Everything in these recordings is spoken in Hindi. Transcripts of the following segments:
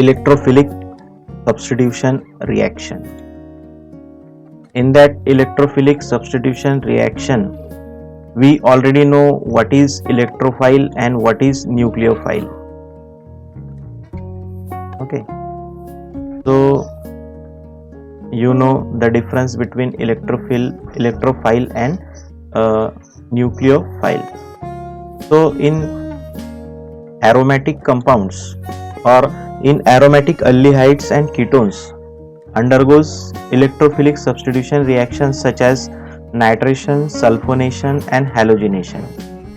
electrophilic substitution reaction. In that electrophilic substitution reaction, we already know what is electrophile and what is nucleophile. Okay, so you know the difference between electrophile and nucleophile. So in aromatic compounds or in aromatic aldehydes and ketones undergoes electrophilic substitution reactions such as nitration, sulfonation and halogenation.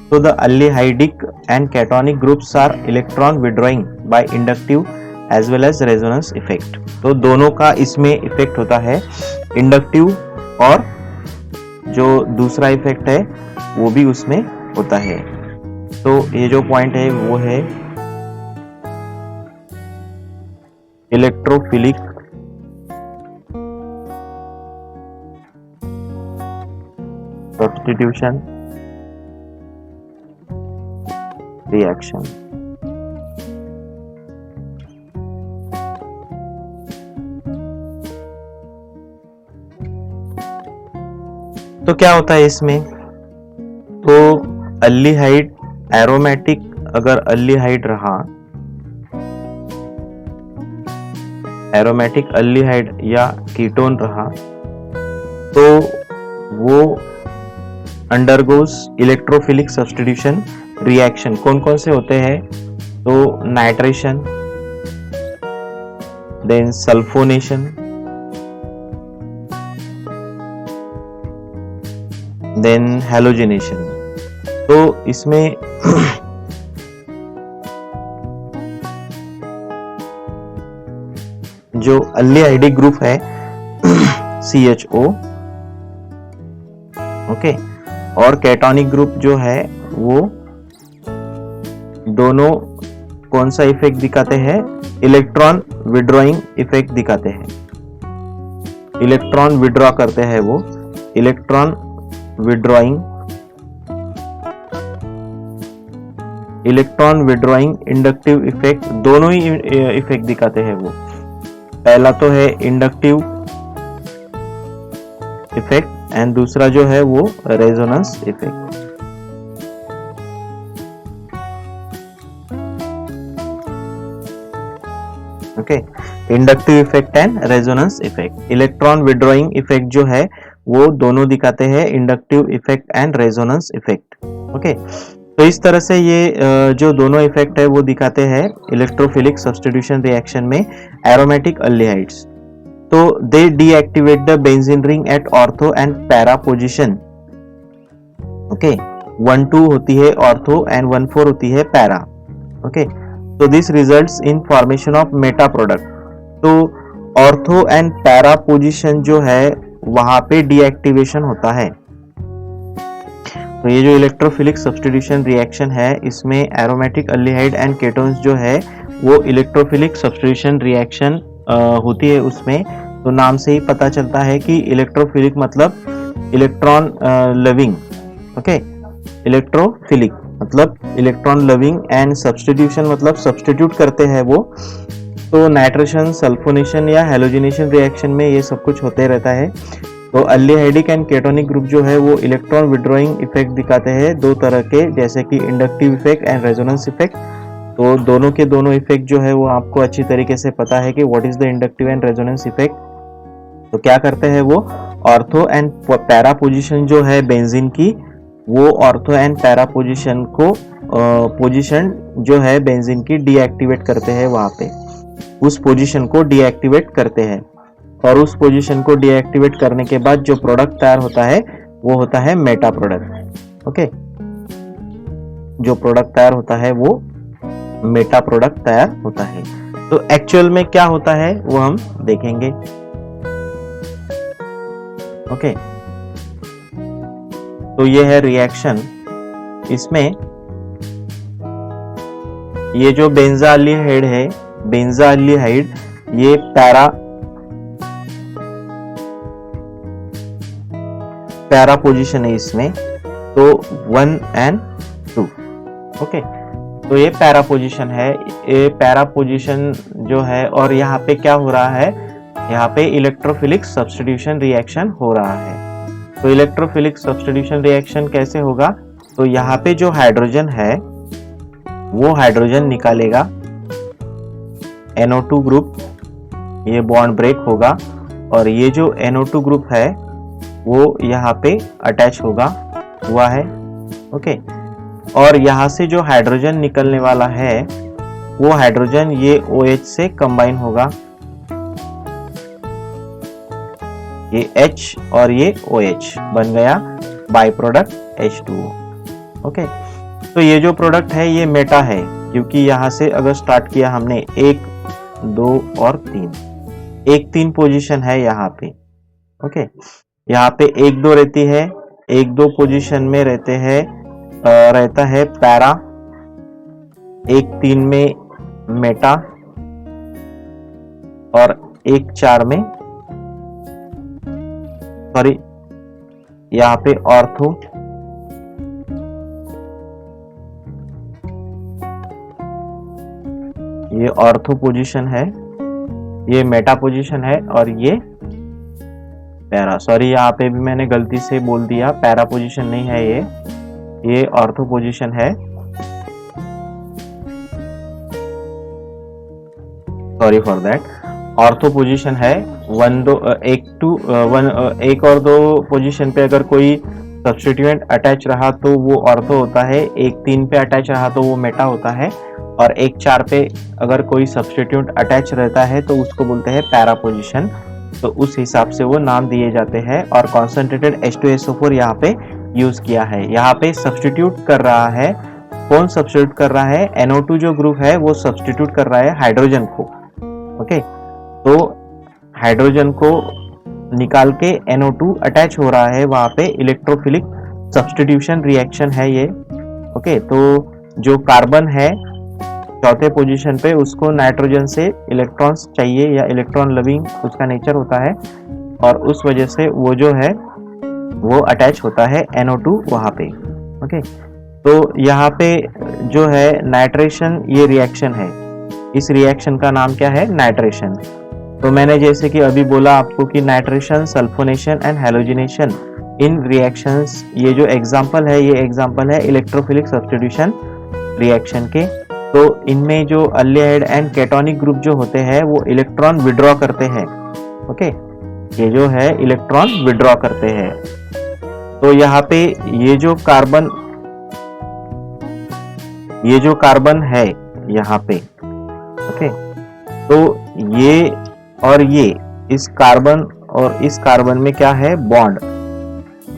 So the aldehydic and cationic groups are electron withdrawing by inductive as well as resonance effect. तो दोनों का इसमें इफेक्ट होता है, इंडक्टिव और जो दूसरा इफेक्ट है वो भी उसमें होता है. तो ये जो पॉइंट है वो है इलेक्ट्रोफिलिक सब्स्टिट्यूशन रिएक्शन. तो क्या होता है इसमें? तो अल्डिहाइड एरोमेटिक अगर अल्डिहाइड रहा, एरोमेटिक अल्डिहाइड या कीटोन रहा, तो वो अंडरगोस इलेक्ट्रोफिलिक सब्स्टिट्यूशन रिएक्शन. कौन कौन से होते हैं? तो nitration, then sulphonation, then halogenation. तो इसमें जो अल्डिहाइडिक ग्रुप है CHO, ओके, और कैटोनिक ग्रुप जो है वो दोनों कौन सा इफेक्ट दिखाते हैं? इलेक्ट्रॉन विड्रॉइंग इफेक्ट दिखाते हैं. इलेक्ट्रॉन विड्रॉ करते हैं वो, electron withdrawing, electron withdrawing inductive effect, दोनों ही इफेक्ट दिखाते हैं वो. पहला तो है इंडक्टिव इफेक्ट एंड दूसरा जो है वो resonance effect. Okay, inductive effect and resonance effect. Electron withdrawing effect जो है वो दोनों दिखाते हैं, inductive effect and resonance effect. Okay, तो इस तरह से ये जो दोनों इफेक्ट है वो दिखाते हैं इलेक्ट्रोफिलिक सब्स्टिट्यूशन रिएक्शन में एरोमेटिक अल्डिहाइड्स. तो they deactivate the benzene ring at ortho and para position. Okay, 1,2 होती है ऑर्थो एंड 1,4 होती है पैरा. ओके, तो this results in formation of meta product. तो ऑर्थो एंड पैरा पोजीशन जो है वहां पे डीएक्टिवेशन होता है. तो ये जो इलेक्ट्रोफिलिक सब्स्टिट्यूशन रिएक्शन है इसमें एरोमेटिक अल्डिहाइड एंड केटोन्स जो है वो इलेक्ट्रोफिलिक सब्स्टिट्यूशन रिएक्शन होती है उसमें. तो नाम से ही पता चलता है कि इलेक्ट्रोफिलिक मतलब इलेक्ट्रॉन लविंग. ओके, इलेक्ट्रोफिलिक मतलब इलेक्ट्रॉन लविंग एंड सब्स्टिट्यूशन मतलब सब्स्टिट्यूट करते हैं वो. तो नाइट्रेशन, सल्फोनेशन या हैलोजिनेशन रिएक्शन में ये सब कुछ होते रहता है. तो अल्डिहाइडिक एंड केटोनिक ग्रुप जो है वो इलेक्ट्रॉन विड्रॉइंग इफेक्ट दिखाते हैं दो तरह के, जैसे कि inductive effect and resonance effect. तो दोनों के दोनों इफेक्ट जो है वो आपको अच्छी तरीके से पता है कि what is the inductive and resonance effect. तो क्या करते हैं वो ऑर्थो एंड पैरा पोजीशन जो है बेंजीन की, वो ऑर्थो एंड पैरा पोजीशन को पोजीशन जो है बेंजीन की डीएक्टिवेट करते हैं. वहां पे उस पोजीशन को डीएक्टिवेट करते हैं और उस पोजीशन को डीएक्टिवेट करने के बाद जो प्रोडक्ट तैयार होता है वो होता है मेटा प्रोडक्ट. ओके, जो प्रोडक्ट तैयार होता है वो मेटा प्रोडक्ट तैयार होता है. तो एक्चुअल में क्या होता है वो हम देखेंगे. ओके, तो ये है रिएक्शन. इसमें ये जो बेंजाल्डिहाइड है, बेंजाल्डिहाइड ये पैरा पोजीशन है इसमें. तो 1 and 2. ओके, तो ये पैरा पोजीशन है, ये पैरा पोजीशन जो है। और यहाँ पे क्या हो रहा है, यहाँ पे इलेक्ट्रोफिलिक सब्स्टिट्यूशन रिएक्शन हो रहा है। तो इलेक्ट्रोफिलिक सब्स्टिट्यूशन रिएक्शन कैसे होगा, तो यहाँ पे जो हाइड्रोजन है वो हाइड्रोजन निकालेगा NO2 ग्रुप, ये बॉन्ड ब्रेक होगा और ये जो NO2 ग्रुप है वो यहाँ पे अटैच हुआ है। ओके, और यहाँ से जो हाइड्रोजन निकलने वाला है वो हाइड्रोजन ये OH से कंबाइन होगा, ये H और ये OH बन गया बाय प्रोडक्ट H2O। ओके, तो ये जो प्रोडक्ट है ये मेटा है, क्योंकि यहाँ से अगर स्टार्ट किया हमने 1 2 और 3 पोजीशन है यहाँ पे। ओके, यहाँ पे 1 2 रहती है, 1 2 पोजीशन में रहता है पैरा, 1 3 में मेटा और 1 4 में सॉरी यहाँ पे ऑर्थो। ये ऑर्थो पोजीशन है, ये मेटा पोजीशन है और ये पैरा। सॉरी यहाँ पे भी मैंने गलती से बोल दिया, पैरा पोजीशन नहीं है ये ऑर्थो पोजीशन है। Sorry for that, ortho position है। 1 और 2 पोजीशन पे अगर कोई सब्स्टिट्यूएंट अटैच रहा तो वो ऑर्थो होता है, 1 3 पे अटैच रहा तो वो मेटा होता है, और 1 4 पे अगर कोई सब्स्टिट्यूएंट अटैच रहता है तो उसको बोलते हैं पैरा पोजीशन। तो उस हिसाब से वो नाम दिए जाते हैं। और कॉन्सेंट्रेटेड H2SO4 यहाँ पे यूज किया है। यहाँ पे सब्स्टिट्यूट कर रहा है, कौन सब्स्टिट्यूट कर रहा है, NO2 जो ग्रुप है वो सब्स्टिट्यूट कर रहा है हाइड्रोजन को। ओके, तो हाइड्रोजन को निकाल के NO2 अटैच हो रहा है, वहां पे इलेक्ट्रोफिलिक सब्स्टिट्यूशन रिएक्शन है ये। ओके, तो जो कार्बन है चौथे पोजीशन पे, उसको नाइट्रोजन से इलेक्ट्रॉन्स चाहिए या इलेक्ट्रॉन लविंग उसका नेचर होता है, और उस वजह से वो जो है वो अटैच होता है NO2 वहां पे। ओके, तो यहाँ पे जो है नाइट्रेशन, ये रिएक्शन है, इस रिएक्शन का नाम क्या है, नाइट्रेशन। तो मैंने जैसे कि अभी बोला आपको कि nitration, sulphonation and halogenation in reactions, ये जो एग्जांपल है ये एग्जांपल है इलेक्ट्रोफिलिक सब्स्टिट्यूशन रिएक्शन के। तो इनमें जो अल्डिहाइड एंड केटोनिक ग्रुप जो होते हैं वो इलेक्ट्रॉन विड्रॉ करते हैं। ओके, ये जो है इलेक्ट्रॉन विड्रॉ करते हैं। तो यहाँ पे ये जो कार्बन है यहाँ पे, ओके, तो ये और ये, इस कार्बन और इस कार्बन में क्या है, बॉन्ड।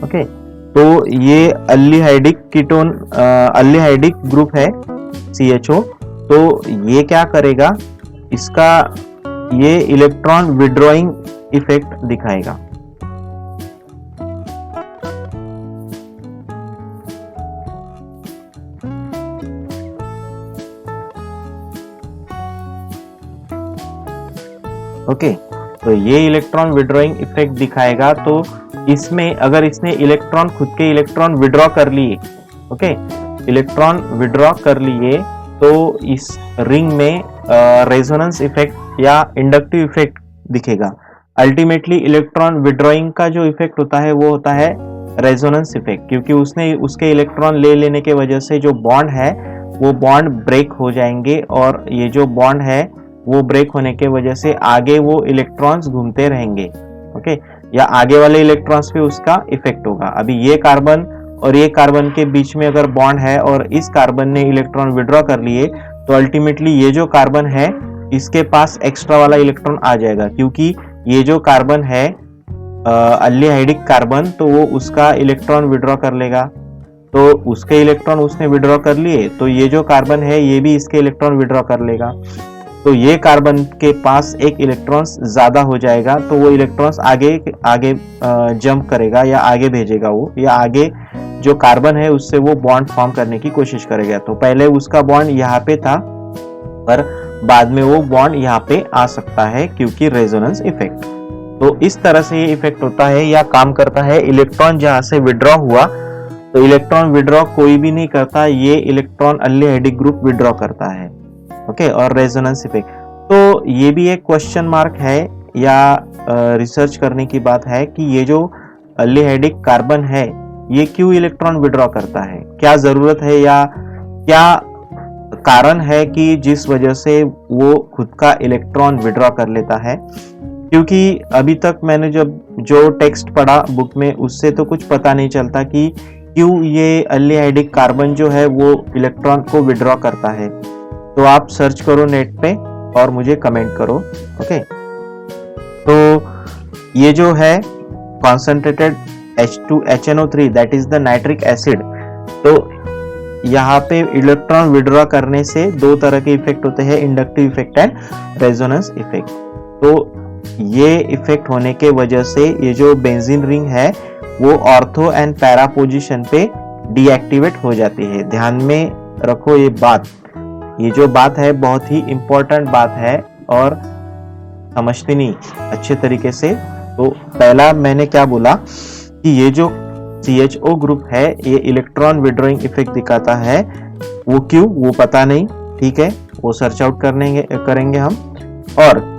ओके, तो ये अल्डिहाइडिक ग्रुप है CHO। तो ये क्या करेगा, इसका ये इलेक्ट्रॉन विड्रॉइंग इफेक्ट दिखाएगा। ओके, तो ये इलेक्ट्रॉन विड्रॉइंग इफेक्ट दिखाएगा। तो इसमें अगर इसने इलेक्ट्रॉन, खुद के इलेक्ट्रॉन विड्रॉ कर लिए, ओके, इलेक्ट्रॉन विड्रॉ कर लिए, तो इस रिंग में रेजोनेंस इफेक्ट या इंडक्टिव इफेक्ट दिखेगा। अल्टीमेटली इलेक्ट्रॉन विड्रॉइंग का जो इफेक्ट होता है वो होता है रेजोनेंस इफेक्ट, क्योंकि उसने उसके इलेक्ट्रॉन ले लेने के वजह से जो बॉन्ड है वो बॉन्ड ब्रेक हो जाएंगे, और ये जो बॉन्ड है वो ब्रेक होने के वजह से आगे वो इलेक्ट्रॉन्स घूमते रहेंगे। ओके, या आगे वाले इलेक्ट्रॉन्स पे उसका इफेक्ट होगा। अभी ये कार्बन और ये कार्बन के बीच में अगर बॉन्ड है और इस कार्बन ने इलेक्ट्रॉन विड्रॉ कर लिए, तो अल्टीमेटली ये जो कार्बन है इसके पास एक्स्ट्रा वाला इलेक्ट्रॉन आ जाएगा, क्योंकि ये जो कार्बन है अल्डिहाइडिक कार्बन, तो वो उसका इलेक्ट्रॉन विड्रॉ कर लेगा। तो उसके इलेक्ट्रॉन उसने विड्रॉ कर लिए, तो ये जो कार्बन है ये भी इसके इलेक्ट्रॉन विड्रॉ कर लेगा। तो ये कार्बन के पास एक इलेक्ट्रॉन्स ज्यादा हो जाएगा, तो वो इलेक्ट्रॉन्स आगे जंप करेगा या आगे भेजेगा वो, या आगे जो कार्बन है उससे वो बॉन्ड फॉर्म करने की कोशिश करेगा। तो पहले उसका बॉन्ड यहाँ पे था, पर बाद में वो बॉन्ड यहाँ पे आ सकता है क्योंकि रेजोनेंस इफेक्ट। तो इस तरह से ये इफेक्ट होता है या काम करता है। इलेक्ट्रॉन जहाँ से विड्रॉ हुआ तो इलेक्ट्रॉन विड्रॉ कोई भी नहीं करता, ये इलेक्ट्रॉन अल्डिहाइडिक ग्रुप विड्रॉ करता है। ओके, और रेजोनेंस इफेक्ट, तो ये भी एक क्वेश्चन मार्क है या रिसर्च करने की बात है कि ये जो अल्डिहाइडिक कार्बन है ये क्यों इलेक्ट्रॉन विड्रॉ करता है, क्या जरूरत है या क्या कारण है कि जिस वजह से वो खुद का इलेक्ट्रॉन विड्रॉ कर लेता है। क्योंकि अभी तक मैंने जो टेक्स्ट पढ़ा बुक में, उससे तो कुछ पता नहीं चलता कि क्यों ये अल्डिहाइडिक कार्बन जो है वो इलेक्ट्रॉन को विड्रॉ करता है। तो आप सर्च करो नेट पे और मुझे कमेंट करो। ओके, तो ये जो है concentrated HNO3 that is the nitric acid, तो यहाँ पे इलेक्ट्रॉन विड्रॉ करने से दो तरह के इफेक्ट होते हैं, inductive effect and resonance effect. तो ये इफेक्ट होने के वजह से ये जो बेंजीन रिंग है वो ऑर्थो एंड पैरा पोजीशन पे डीएक्टिवेट हो जाती है। ध्यान में रखो ये बात, ये जो बात है बहुत ही इंपॉर्टेंट बात है और समझती नहीं अच्छे तरीके से। तो पहला मैंने क्या बोला कि ये जो CHO ग्रुप है ये इलेक्ट्रॉन विड्रॉइंग इफेक्ट दिखाता है, वो क्यों वो पता नहीं, ठीक है, वो सर्च आउट करेंगे हम। और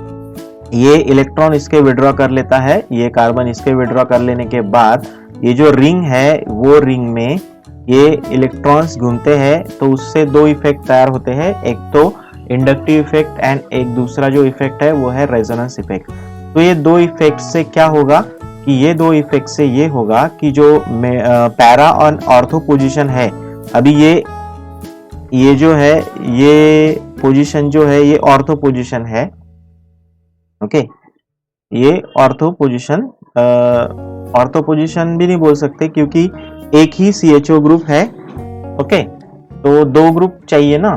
ये इलेक्ट्रॉन इसके विड्रॉ कर लेता है, ये कार्बन इसके विड्रॉ कर लेने के बाद ये जो रिंग है वो रिंग में ये इलेक्ट्रॉन्स घूमते हैं, तो उससे दो इफेक्ट तैयार होते हैं, एक तो इंडक्टिव इफेक्ट एंड एक दूसरा जो इफेक्ट है वो है रेजोनेंस इफेक्ट। तो ये दो इफेक्ट से क्या होगा कि ये दो इफेक्ट से ये होगा कि जो पैरा और ऑर्थो पोजीशन है, अभी ये जो है ये पोजीशन जो है ये ऑर्थो पोजीशन है। ओके, ये ऑर्थो पोजीशन भी नहीं बोल सकते क्योंकि एक ही CHO ग्रुप है। ओके, तो दो ग्रुप चाहिए ना,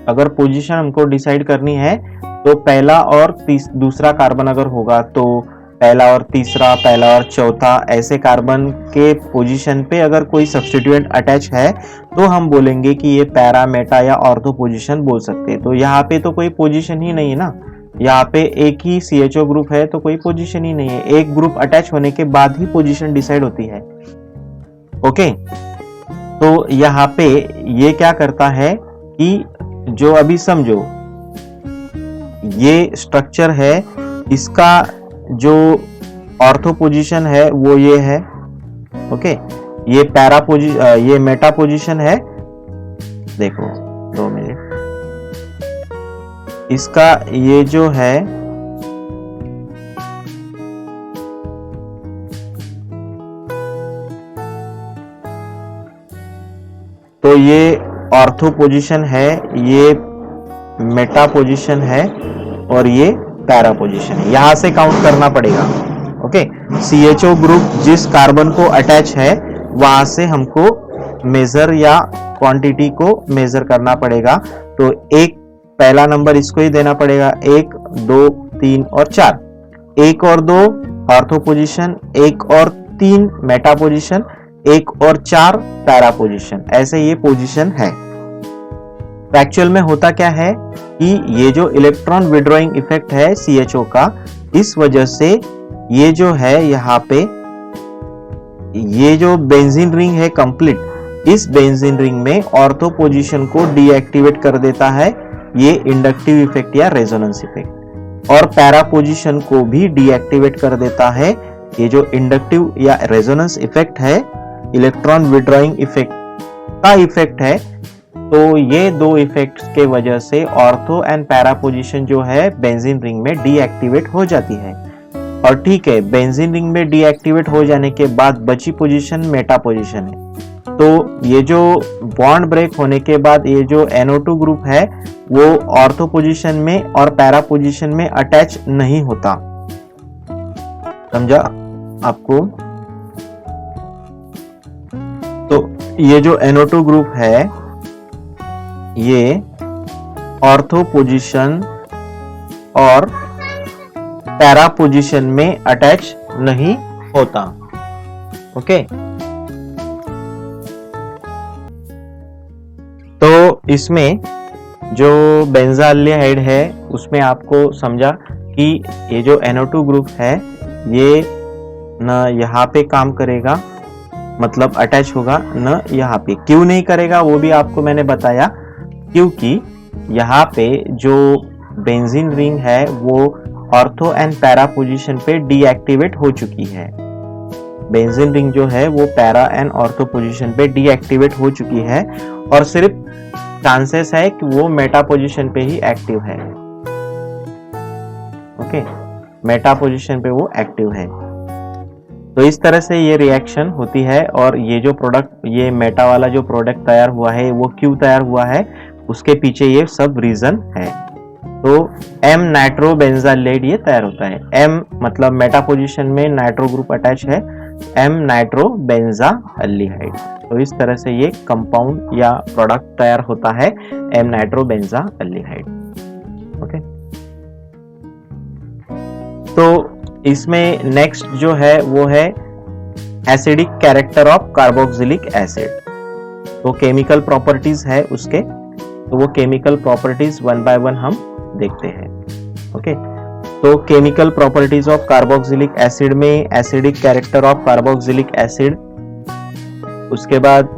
अगर पोजीशन हमको डिसाइड करनी है तो पहला और दूसरा कार्बन अगर होगा तो पहला और तीसरा, पहला और चौथा, ऐसे कार्बन के पोजीशन पे अगर कोई सब्स्टिट्यूएंट अटैच है तो हम बोलेंगे कि ये पैरा, मेटा या ऑर्थो पोजीशन बोल सकते हैं। तो यहाँ पे तो कोई पोजीशन ही नहीं है ना, यहाँ पे एक ही CHO ग्रुप है तो कोई पोजीशन ही नहीं है, एक ग्रुप अटैच होने के बाद ही पोजीशन डिसाइड होती है। ओके, तो यहाँ पे ये क्या करता है कि जो अभी समझो ये स्ट्रक्चर है, इसका जो ऑर्थो पोजीशन है वो ये है। ओके, ये पैरा पोजीशन, ये मेटा पोजीशन है। देखो 2 मिनट, इसका ये जो है तो ये ऑर्थो पोजीशन है, ये मेटा पोजीशन है और ये पैरा पोजीशन है, यहां से काउंट करना पड़ेगा। ओके, CHO ग्रुप जिस कार्बन को अटैच है वहां से हमको मेजर या क्वांटिटी को मेजर करना पड़ेगा। तो एक पहला नंबर इसको ही देना पड़ेगा, 1, 2, 3 और 4, 1 और 2 ऑर्थो पोजीशन, 1 और 3 मेटा पोजीशन, 1 और 4 पैरा पोजीशन, ऐसे ये पोजीशन है। एक्चुअल में होता क्या है कि ये जो इलेक्ट्रॉन विड्रॉइंग इफेक्ट है CHO का, इस वजह से ये जो है यहाँ पे ये जो बेंजीन रिंग है कंप्लीट, इस बेंजीन रिंग में ऑर्थो पोजीशन को डीएक्टिवेट कर देता है ये इंडक्टिव इफेक्ट या रेजोनेंस इफेक्ट, और पैरा पोजीशन को भी डीएक्टिवेट कर देता है ये जो इंडक्टिव या रेजोनेंस इफेक्ट है, इलेक्ट्रॉन विड्रॉइंग इफेक्ट का इफेक्ट है। तो ये दो इफेक्ट्स के वजह से ऑर्थो एंड पैरा पोजीशन जो है बेंजीन रिंग में डीएक्टिवेट हो जाती है। और ठीक है, बेंजीन रिंग में डीएक्टिवेट हो जाने के बाद बची पोजीशन मेटा पोजीशन है। तो ये जो बॉन्ड ब्रेक होने के बाद ये जो NO2 ग्रुप है वो ऑर्थो पोजीशन में और पैरा पोजीशन में अटैच नहीं होता। समझा आपको? तो ये जो NO2 ग्रुप है ये ऑर्थो पोजीशन और पैरा पोजीशन में अटैच नहीं होता। ओके, तो इसमें जो बेंजाल्डिहाइड है उसमें आपको समझा कि ये जो NO2 ग्रुप है ये ना यहाँ पे काम करेगा मतलब अटैच होगा न यहाँ पे। क्यों नहीं करेगा वो भी आपको मैंने बताया, क्योंकि यहाँ पे जो बेंजीन रिंग है वो ऑर्थो एंड पैरा पोजीशन पे डीएक्टिवेट हो चुकी है। बेंजीन रिंग जो है वो पैरा एंड ऑर्थो पोजीशन पे डीएक्टिवेट हो चुकी है और सिर्फ चांसेस है कि वो मेटा पोजीशन पे ही एक्टिव है। ओके, मेटा पोजीशन पे वो एक्टिव है। तो इस तरह से ये रिएक्शन होती है और ये जो प्रोडक्ट, ये मेटा वाला जो प्रोडक्ट तैयार हुआ है वो क्यों तैयार हुआ है, उसके पीछे ये सब रीजन है। तो एम नाइट्रोबेंजालेट ये तैयार होता है। एम मतलब मेटा पोजीशन में नाइट्रो ग्रुप अटैच है, एम नाइट्रोबेंजाल्डिहाइड। तो इस तरह से ये कंपाउंड या प्रोडक्ट तैयार होता है, एम नाइट्रोबेंजाल्डिहाइड। ओके, तो इसमें नेक्स्ट जो है वो है acidic character of carboxylic acid. तो केमिकल प्रॉपर्टीज है उसके, तो वो chemical properties one by one हम देखते हैं। ओके, तो chemical properties of carboxylic acid में acidic character of carboxylic acid, उसके बाद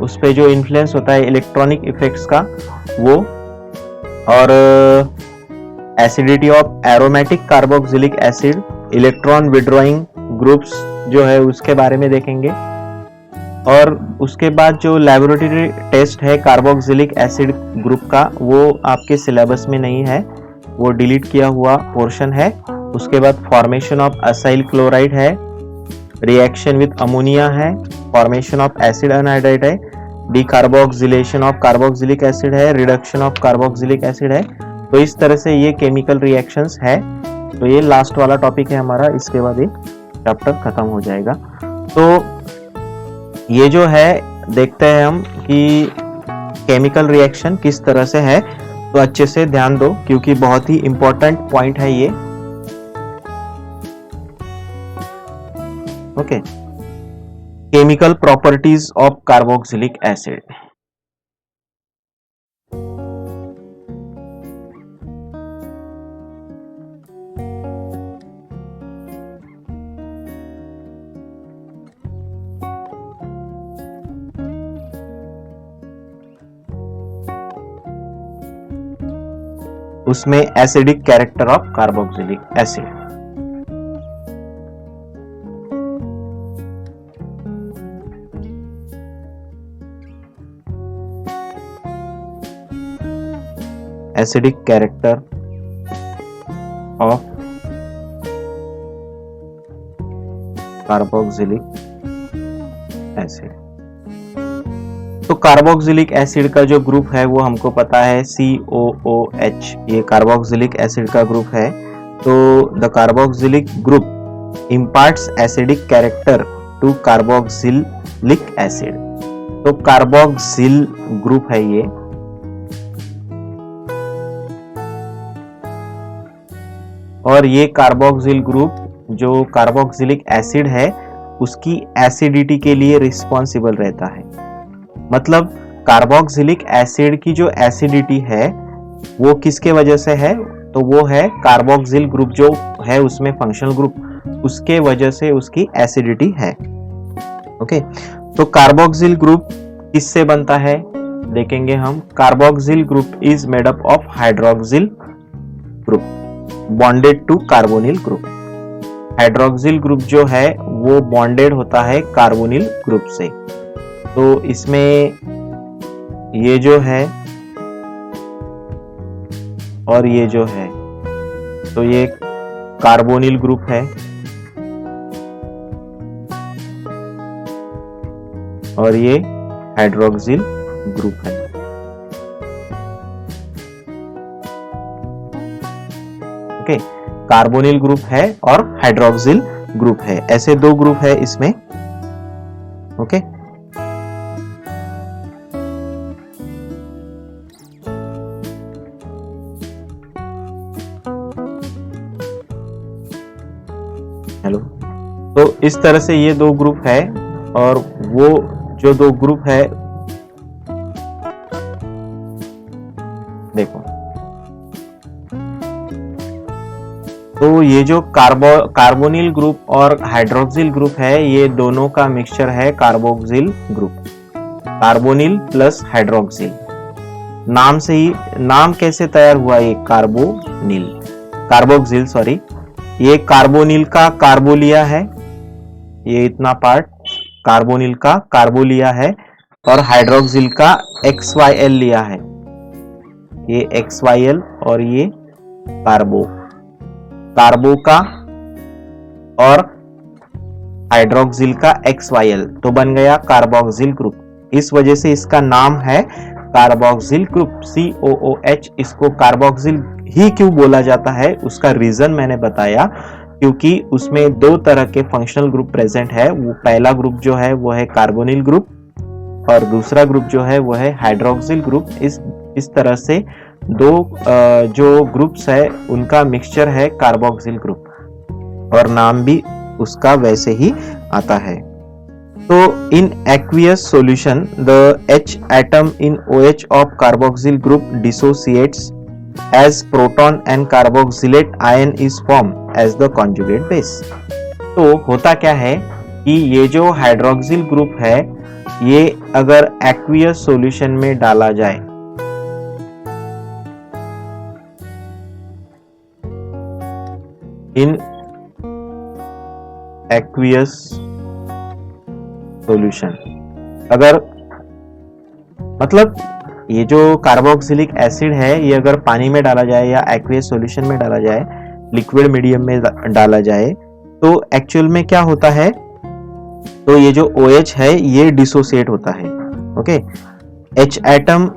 उस पे जो इन्फ्लुएंस होता है इलेक्ट्रॉनिक इफेक्ट्स का वो, और acidity of aromatic carboxylic acid, electron withdrawing groups जो है उसके बारे में देखेंगे। और उसके बाद जो लेबोरेटरी टेस्ट है कार्बोक्सिलिक एसिड ग्रुप का वो आपके सिलेबस में नहीं है, वो डिलीट किया हुआ पोर्शन है। उसके बाद फॉर्मेशन ऑफ असाइल क्लोराइड है, रिएक्शन विद अमोनिया है, फॉर्मेशन ऑफ एसिड अनहाइड्राइड है, डीकार्बोक्सिलेशन ऑफ कार्बोक्सिलिक एसिड है, रिडक्शन ऑफ कार्बोक्सिलिक एसिड है। तो इस तरह से ये केमिकल रिएक्शंस है। तो ये लास्ट वाला टॉपिक है हमारा, इसके बाद ये चैप्टर खत्म हो जाएगा। तो ये जो है देखते हैं हम कि केमिकल रिएक्शन किस तरह से है। तो अच्छे से ध्यान दो क्योंकि बहुत ही इंपॉर्टेंट पॉइंट है ये। Okay, chemical properties of carboxylic acid. उसमें acidic character of carboxylic acid. Acidic character of carboxylic acid. तो कार्बोक्सिलिक एसिड का जो ग्रुप है वो हमको पता है COOH, ये कार्बोक्सिलिक एसिड का ग्रुप है। तो the carboxylic group imparts acidic character to carboxylic acid. तो कार्बोक्सिल ग्रुप है ये। और ये कार्बोक्सिल ग्रुप जो कार्बोक्सिलिक एसिड है उसकी एसिडिटी के लिए रिस्पॉन्सिबल रहता है। मतलब कार्बोक्सिलिक एसिड की जो एसिडिटी है वो किसके वजह से है, तो वो है कार्बोक्सिल ग्रुप जो है उसमें फंक्शनल ग्रुप, उसके वजह से उसकी एसिडिटी है। ओके, तो कार्बोक्सिल ग्रुप किससे बनता है देखेंगे हम। Carboxyl group is made up of hydroxyl group bonded to carbonyl group. Hydroxyl group जो है वो बॉन्डेड होता है कार्बोनिल ग्रुप से। तो इसमें ये जो है और ये जो है, तो ये कार्बोनिल ग्रुप है और ये हाइड्रोक्सिल ग्रुप है। ओके, कार्बोनिल ग्रुप है और हाइड्रोक्सिल ग्रुप है, ऐसे दो ग्रुप है इसमें। Okay, hello. तो इस तरह से ये दो ग्रुप है और वो जो दो ग्रुप है देखो, तो ये जो कार्बोनिल ग्रुप और हाइड्रोक्सिल ग्रुप है, ये दोनों का मिक्सचर है carboxyl group. Carbonyl plus hydroxyl, नाम से ही, नाम कैसे तैयार हुआ ये कार्बोक्सिल सॉरी, ये कार्बोनिल का कार्बो लिया है, ये इतना पार्ट कार्बोनिल का कार्बो लिया है, और हाइड्रोक्सिल का XYL लिया है, ये XYL और ये कार्बो का और हाइड्रोक्सिल का XYL, तो बन गया कार्बोक्सिल ग्रुप। इस वजह से इसका नाम है कार्बोक्सिल ग्रुप, COOH। इसको कार्बोक्सिल ही क्यों बोला जाता है, उसका रीजन मैंने बताया, क्योंकि उसमें दो तरह के फंक्शनल ग्रुप प्रेजेंट है। वो पहला ग्रुप जो है वो है कार्बोनिल ग्रुप, और दूसरा ग्रुप जो है वो है हाइड्रोक्सिल ग्रुप। इस तरह से दो जो ग्रुप्स है उनका मिक्सचर है कार्बोक्सिल ग्रुप, और नाम भी उसका वैसे ही आता है। तो in aqueous solution the H atom in OH of carboxyl group dissociates as proton and carboxylate ion is formed as the conjugate base। तो होता क्या है कि ये जो हाइड्रोक्सिल ग्रुप है, ये अगर aqueous solution में डाला जाए, in aqueous सॉल्यूशन, अगर मतलब ये जो कार्बोक्सिलिक एसिड है, ये अगर पानी में डाला जाए या एक्वियस सॉल्यूशन में डाला जाए, लिक्विड मीडियम में डाला जाए, तो एक्चुअल में क्या होता है, तो ये जो OH है ये डिसोसिएट होता है। Okay, H atom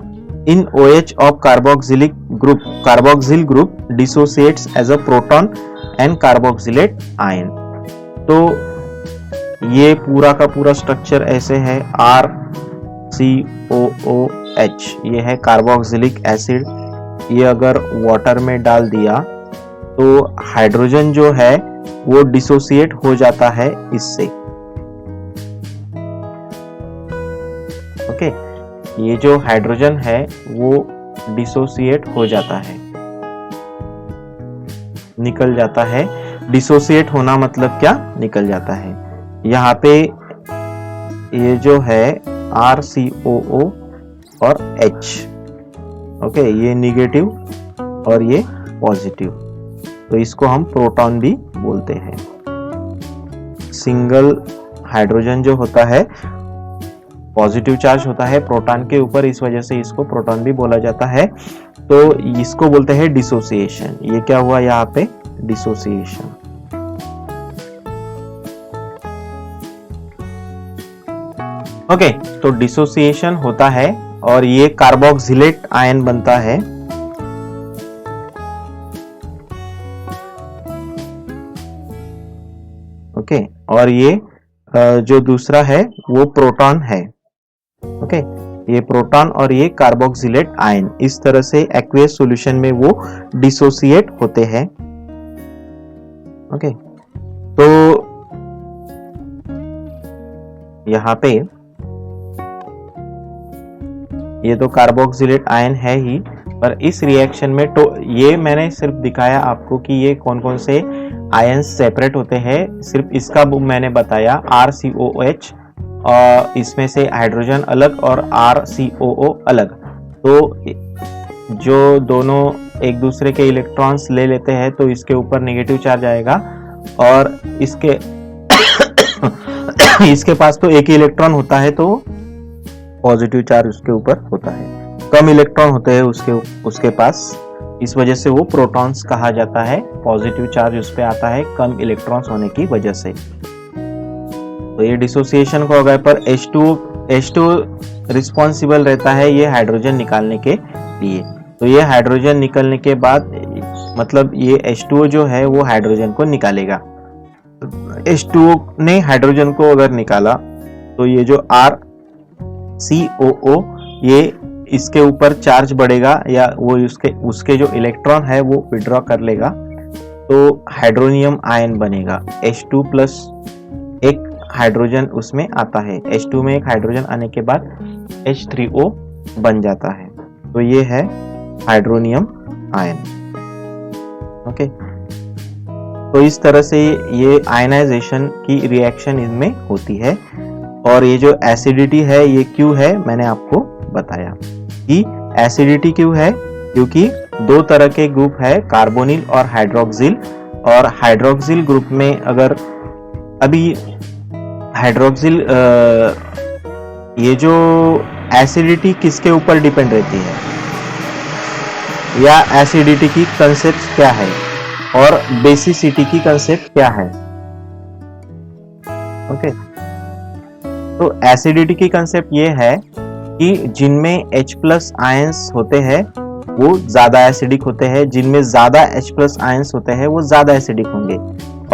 in OH of carboxyl group dissociates as a proton and carboxylate ion. तो ये पूरा का पूरा स्ट्रक्चर ऐसे है, RCOOH, ये है कार्बोक्सिलिक एसिड। ये अगर वाटर में डाल दिया तो हाइड्रोजन जो है वो डिसोसिएट हो जाता है इससे। ओके, ये जो हाइड्रोजन है वो डिसोसिएट हो जाता है, निकल जाता है। डिसोसिएट होना मतलब क्या, निकल जाता है। यहाँ पे ये जो है RCOO और H, ओके, ये निगेटिव और ये पॉजिटिव, तो इसको हम प्रोटॉन भी बोलते हैं। सिंगल हाइड्रोजन जो होता है पॉजिटिव चार्ज होता है प्रोटॉन के ऊपर, इस वजह से इसको प्रोटॉन भी बोला जाता है। तो इसको बोलते हैं डिसोसिएशन। ये क्या हुआ यहाँ पे, डिसोसिएशन। ओके, तो डिसोसिएशन होता है और ये कार्बोक्सिलेट आयन बनता है। ओके, और ये जो दूसरा है वो प्रोटॉन है। ओके, ये प्रोटॉन और ये कार्बोक्सिलेट आयन, इस तरह से एक्वियस सॉल्यूशन में वो डिसोसिएट होते हैं। ओके, तो यहाँ पे ये तो कार्बोक्सिलेट आयन है ही, पर इस रिएक्शन में तो ये मैंने सिर्फ दिखाया आपको कि ये कौन कौन से आयन्स सेपरेट होते हैं, सिर्फ इसका मैंने बताया। RCOH और इसमें से हाइड्रोजन अलग और RCOO अलग, तो जो दोनों एक दूसरे के इलेक्ट्रॉन्स ले लेते हैं तो इसके ऊपर नेगेटिव चार्ज आएगा, और इसके इसके पास तो एक ही इलेक्ट्रॉन होता है तो पॉजिटिव चार्ज उसके ऊपर होता है। कम इलेक्ट्रॉन होते हैं उसके पास, इस वजह से वो प्रोटॉन्स कहा जाता है। पॉजिटिव चार्ज उस पे आता है कम इलेक्ट्रॉन्स होने की वजह से। तो ये डिसोसिएशन को अगर पर H2 रिस्पॉन्सिबल रहता है ये हाइड्रोजन निकालने के लिए। तो ये हाइड्रोजन निकलने के बाद मतलब ये H2O जो है वो हाइड्रोजन को निकालेगा। H2O ने हाइड्रोजन को अगर निकाला तो ये जो RCOO, ये इसके ऊपर चार्ज बढ़ेगा या वो उसके जो इलेक्ट्रॉन है वो विड्रॉ कर लेगा, तो हाइड्रोनियम आयन बनेगा। H2 प्लस एक हाइड्रोजन उसमें आता है, H2 में एक हाइड्रोजन आने के बाद H3O बन जाता है, तो ये है हाइड्रोनियम आयन। ओके, तो इस तरह से ये आयनाइजेशन की रिएक्शन इनमें होती है। और ये जो एसिडिटी है ये क्यों है, मैंने आपको बताया कि एसिडिटी क्यों है, क्योंकि दो तरह के ग्रुप है, कार्बोनिल और हाइड्रोक्सिल। और हाइड्रोक्सिल ग्रुप में अगर अभी हाइड्रोक्सिल ये जो एसिडिटी किसके ऊपर डिपेंड रहती है, या एसिडिटी की कंसेप्ट क्या है और बेसिसिटी की कंसेप्ट क्या है। ओके, तो एसिडिटी की कंसेप्ट ये है कि जिनमें H+ आयंस होते हैं वो ज्यादा एसिडिक होते हैं, जिनमें ज्यादा H+ आयंस होते हैं वो ज्यादा एसिडिक होंगे,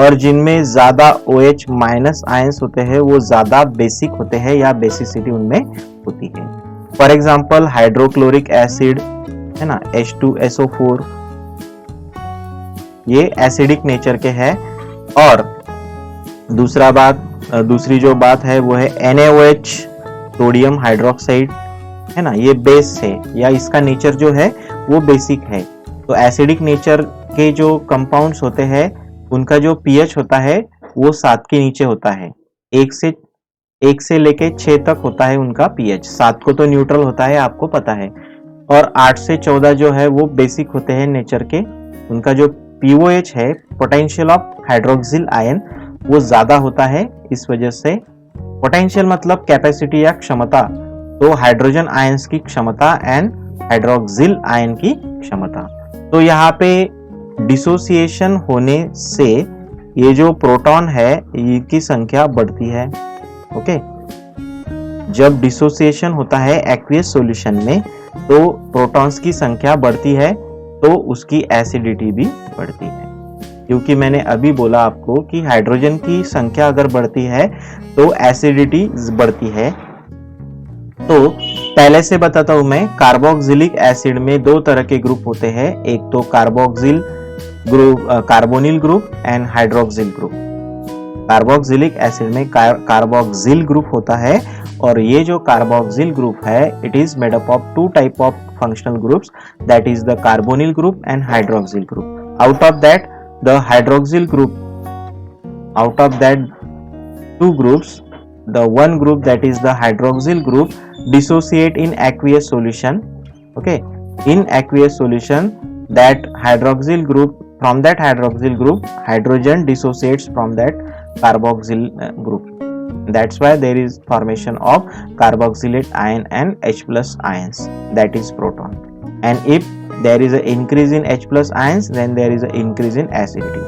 और जिनमें ज्यादा OH- आयंस होते हैं वो ज्यादा बेसिक होते हैं या बेसिसिटी उनमें होती है। फॉर एग्जांपल हाइड्रोक्लोरिक एसिड है ना, H2SO4, ये एसिडिक नेचर के हैं। और दूसरी जो बात है वो है NaOH, सोडियम हाइड्रोक्साइड है ना, ये बेस है या इसका नेचर जो है वो बेसिक है। तो एसिडिक नेचर के जो कंपाउंड्स होते हैं उनका जो pH होता है वो 7 के नीचे होता है। 1 से लेके 6 तक होता है उनका pH। 7 को तो न्यूट्रल होता है, आपको पता है। और 8 से 14 जो है वो बेसिक होते हैं नेचर के। उनका जो POH है, पोटेंशियल ऑफ हाइड्रोक्सिल आयन, वो ज्यादा होता है। इस वजह से पोटेंशियल मतलब कैपेसिटी या क्षमता, तो हाइड्रोजन आयंस की क्षमता एंड हाइड्रोक्सिल आयन की क्षमता। तो यहाँ पे डिसोसिएशन होने से ये जो प्रोटॉन है इनकी संख्या बढ़ती है। ओके, जब डिसोसिएशन होता है एक्वियस सॉल्यूशन में तो प्रोटॉन्स की संख्या बढ़ती है, तो उसकी एसिडिटी भी बढ़ती है। क्योंकि मैंने अभी बोला आपको कि हाइड्रोजन की संख्या अगर बढ़ती है तो एसिडिटी बढ़ती है। तो पहले से बताता हूं मैं, कार्बोक्सिलिक एसिड में दो तरह के ग्रुप होते हैं, एक तो carboxyl group, carbonyl group and hydroxyl group. Carboxylic acid में कार्बोक्सिल ग्रुप होता है, और ये जो कार्बोक्सिल ग्रुप है it is made up of 2 type of functional groups, that is the carbonyl group and hydroxyl group. Out of that the hydroxyl group, out of that 2 groups, the one group that is the hydroxyl group dissociate in aqueous solution. Okay, in aqueous solution that hydroxyl group, from that hydroxyl group hydrogen dissociates from that carboxyl group. That's why there is formation of carboxylate ion and H+ ions, that is proton. And if there is an increase in H+ ions, then there is an increase in acidity.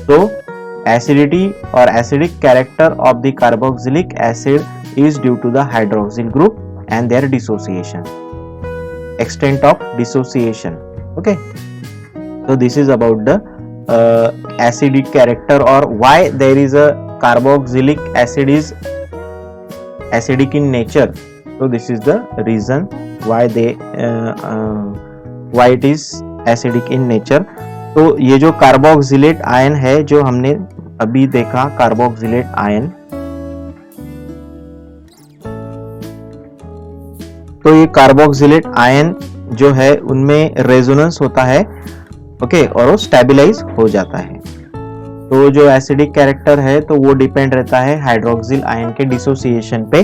So acidity or acidic character of the carboxylic acid is due to the hydroxyl group and their dissociation, extent of dissociation. Okay, so this is about the acidic character, or why there is a carboxylic acid is acidic in nature. So this is the reason why why it is acidic in nature. तो ये जो कार्बोक्सिलेट आयन है जो हमने अभी देखा, कार्बोक्सिलेट आयन, तो ये कार्बोक्सिलेट आयन जो है उनमें रेजोनेंस होता है, ओके, और वो स्टेबलाइज हो जाता है। तो जो एसिडिक कैरेक्टर है तो वो डिपेंड रहता है हाइड्रोक्सिल आयन के डिसोसिएशन पे।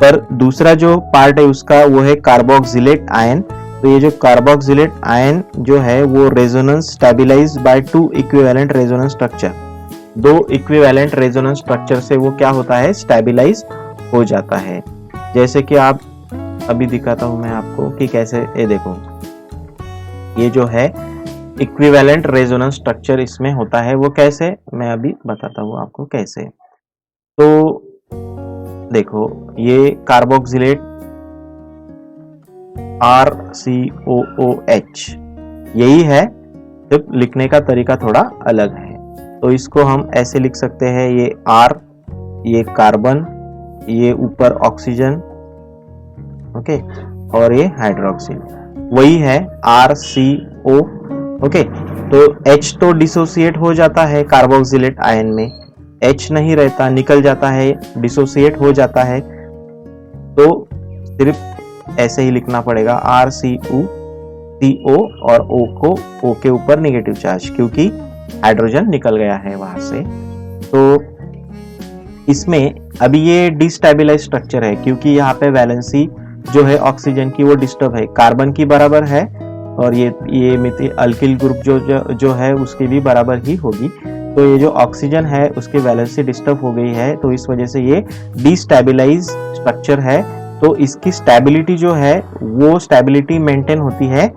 पर दूसरा जो पार्ट है उसका वो है कार्बोक्सिलेट आयन। तो ये जो कार्बोक्सिलेट आयन जो है वो resonance stabilise by 2 equivalent resonance structure, 2 equivalent resonance structure से वो क्या होता है, स्टेबलाइज हो जाता है। जैसे कि आप अभी दिखाता हूं मैं आपको कि कैसे, ये देखो, ये जो है इक्विवेलेंट रेजोनेंस स्ट्रक्चर इसमें होता है, वो कैसे, मैं अभी बताता हूं आपको कैसे। तो देखो, ये कार्बोक्सिलेट RCOOH यही है, सिर्फ लिखने का तरीका थोड़ा अलग है। तो इसको हम ऐसे लिख सकते हैं, ये R, ये कार्बन, ये ऊपर ऑक्सीजन, ओके, और ये हाइड्रोक्सिल, वही है RCO। ओके, तो H तो डिसोसिएट हो जाता है कार्बोक्सिलेट आयन में, H नहीं रहता, निकल जाता है, डिसोसिएट हो जाता है। तो सिर्फ ऐसे ही लिखना पड़ेगा RCO, CO और O को O के ऊपर नेगेटिव चार्ज, क्योंकि हाइड्रोजन निकल गया है वहां से। तो इसमें अभी ये डिस्टेबलाइज स्ट्रक्चर है क्योंकि यहाँ पे वैलेंसी जो है ऑक्सीजन की वो डिस्टर्ब है, कार्बन की बराबर है और ये मिथाइल अल्किल ग्रुप जो है उसकी भी बराबर ही होगी। तो ये जो ऑक्सीजन है उसकी वैलेंसी डिस्टर्ब हो गई है, तो इस वजह से ये डिस्टेबलाइज स्ट्रक्चर है। तो इसकी स्टेबिलिटी जो है वो स्टेबिलिटी मेंटेन होती है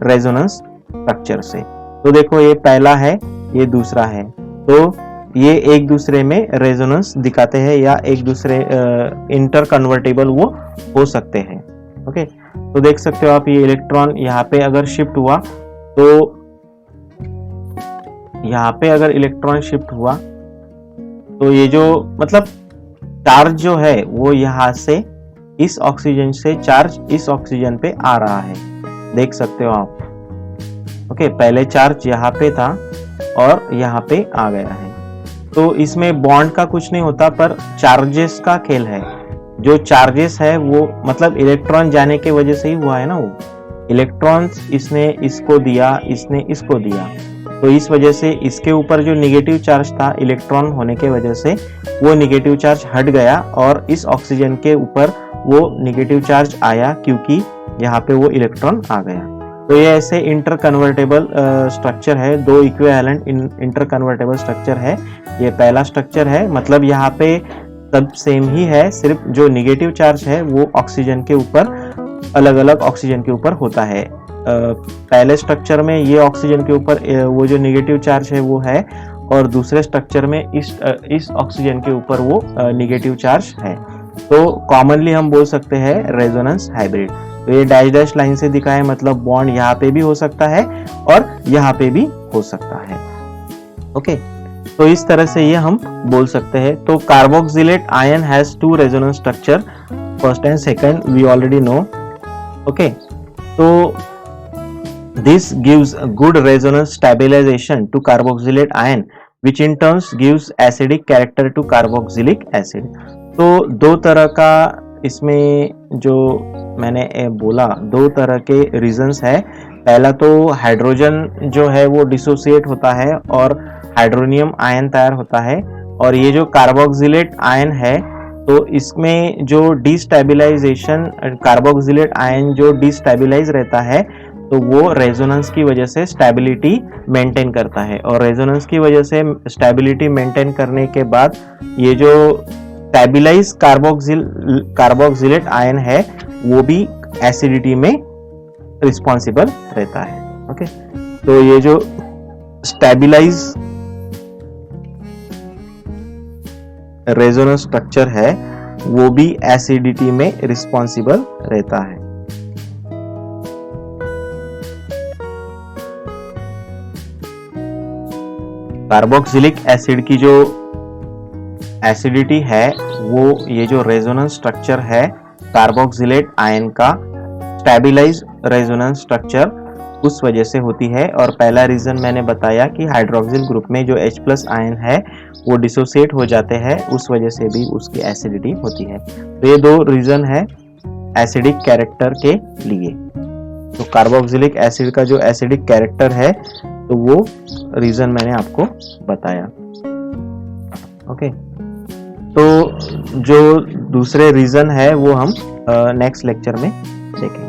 रेजोनेंस स्ट्रक्चर से। तो देखो ये पहला है, ये दूसरा है, तो ये एक दूसरे में रेजोनेंस दिखाते हैं या एक दूसरे इंटर कन्वर्टेबल वो हो सकते हैं। ओके, तो देख सकते हो आप ये इलेक्ट्रॉन यहाँ पे अगर शिफ्ट हुआ, तो यहाँ पे अगर इलेक्ट्रॉन शिफ्ट हुआ तो ये जो मतलब चार्ज जो है वो यहाँ से इस ऑक्सीजन से चार्ज इस ऑक्सीजन पे आ रहा है, देख सकते हो आप। ओके, पहले चार्ज यहाँ पे था और यहाँ पे आ गया है। तो इसमें बॉन्ड का कुछ नहीं होता पर चार्जेस का खेल है। जो चार्जेस है वो मतलब इलेक्ट्रॉन जाने के वजह से ही हुआ है ना, वो इलेक्ट्रॉन्स इसने इसको दिया, इसने इसको दिया, तो इस वजह से इसके ऊपर जो निगेटिव चार्ज था इलेक्ट्रॉन होने के वजह से वो निगेटिव चार्ज हट गया और इस ऑक्सीजन के ऊपर वो निगेटिव चार्ज आया क्योंकि यहाँ पे वो इलेक्ट्रॉन आ गया। तो ये ऐसे इंटर कन्वर्टेबल स्ट्रक्चर है, दो इक्विवेलेंट इंटर कन्वर्टेबल स्ट्रक्चर है। ये पहला स्ट्रक्चर है, मतलब यहाँ पे सब सेम ही है, सिर्फ जो निगेटिव चार्ज है वो ऑक्सीजन के ऊपर अलग अलग ऑक्सीजन के ऊपर होता है। पहले स्ट्रक्चर में ये ऑक्सीजन के ऊपर वो जो निगेटिव चार्ज है वो है और दूसरे स्ट्रक्चर में इस ऑक्सीजन के ऊपर वो निगेटिव चार्ज है। तो कॉमनली हम बोल सकते हैं रेजोनेंस हाइब्रिड। तो ये डैश डैश लाइन से दिखा है, मतलब बॉन्ड यहाँ पे भी हो सकता है और यहाँ पे भी हो सकता है। ओके, तो इस तरह से ये हम बोल सकते हैं। तो carboxylate ion has two resonance structure, first and second we already know. Okay, तो this gives a good resonance stabilization to carboxylate ion which in turn gives acidic character to carboxylic acid। तो दो तरह का इसमें जो मैंने बोला, दो तरह के रीजंस है। पहला तो हाइड्रोजन जो है वो डिसोसिएट होता है और हाइड्रोनियम आयन तैयार होता है, और ये जो कार्बोक्सिलेट आयन है तो इसमें जो डिस्टेबलाइजेशन कार्बोक्सिलेट आयन जो डिस्टेबलाइज रहता है तो वो रेजोनेंस की वजह से स्टेबिलिटी मेंटेन करता है, और रेजोनेंस की वजह से स्टेबिलिटी मेंटेन करने के बाद ये जो स्टेबलाइज कार्बोक्सिलेट आयन है वो भी एसिडिटी में रिस्पॉन्सिबल रहता है। ओके, तो ये जो स्टेबलाइज रेजोनेंस स्ट्रक्चर है वो भी एसिडिटी में रिस्पॉन्सिबल रहता है। कार्बोक्सिलिक एसिड की जो एसिडिटी है वो ये जो रेजोनेंस स्ट्रक्चर है कार्बोक्सिलेट आयन का स्टेबलाइज रेजोनेंस स्ट्रक्चर उस वजह से होती है। और पहला रीजन मैंने बताया कि हाइड्रोक्सिल ग्रुप में जो H+ आयन है वो डिसोसिएट हो जाते हैं, उस वजह से भी उसकी एसिडिटी होती है। तो ये दो रीजन है एसिडिक कैरेक्टर के लिए। तो कार्बोक्सिलिक एसिड का जो एसिडिक कैरेक्टर है तो वो रीजन मैंने आपको बताया। ओके, तो जो दूसरे रीजन है वो हम नेक्स्ट लेक्चर में देखेंगे।